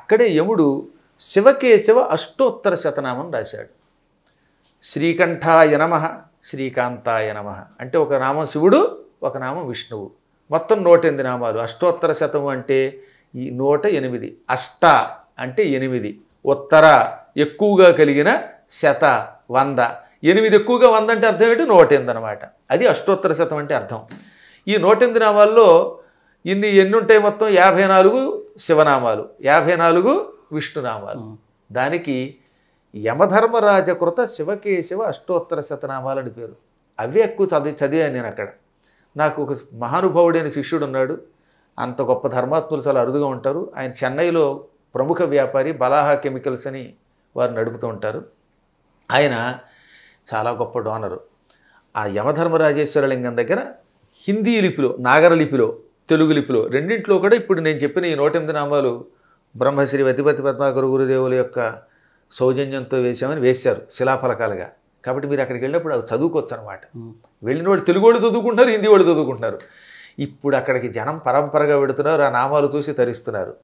అక్కడే యముడు శివకేశవ అష్టోత్తర శతనామం రాశాడు. శ్రీకంఠాయ నమః, శ్రీకాంతాయ నమః అంటే ఒక నామం శివుడు, ఒక నామం విష్ణువు. మొత్తం 108 నామాలు. అష్టోత్తర శతము అంటే ఈ 108. అష్ట అంటే 8, ఉత్తర ఎక్కువగా కలిగిన, శత 100. 8 ఎక్కువగా 100 అంటే అర్థం ఏంటి? 108 అనమాట. అది అష్టోత్తర శతం అంటే అర్థం. ఈ 108 నామాల్లో ఎన్ని ఉంటాయి? మొత్తం 54 శివనామాలు, 54 విష్ణునామాలు. దానికి యమధర్మరాజకృత శివకేశవ అష్టోత్తర శతనామాలని పేరు. అవే ఎక్కువ చదివాను నేను అక్కడ. నాకు ఒక మహానుభావుడైన శిష్యుడు ఉన్నాడు. అంత గొప్ప ధర్మాత్ములు చాలా అరుదుగా ఉంటారు. ఆయన చెన్నైలో ప్రముఖ వ్యాపారి, బలాహా కెమికల్స్ అని వారు నడుపుతూ ఉంటారు. ఆయన చాలా గొప్ప డోనరు. ఆ యమధర్మరాజేశ్వర లింగం దగ్గర హిందీ లిపిలో, నాగర లిపిలో, తెలుగు లిపిలో రెండింటిలో కూడా ఇప్పుడు నేను చెప్పిన ఈ 108 నామాలు బ్రహ్మశ్రీ వతిపతి పద్మాకర గురుదేవుల యొక్క సౌజన్యంతో వేశారు శిలాఫలకాలుగా. కాబట్టి మీరు అక్కడికి వెళ్ళినప్పుడు అవి చదువుకోవచ్చు అనమాట. వెళ్ళిన వాడు తెలుగు వాడు చదువుకుంటారు, హిందీ వాడు చదువుకుంటారు. ఇప్పుడు అక్కడికి జనం పరంపరగా పెడుతున్నారు, ఆ నామాలు చూసి తరిస్తున్నారు.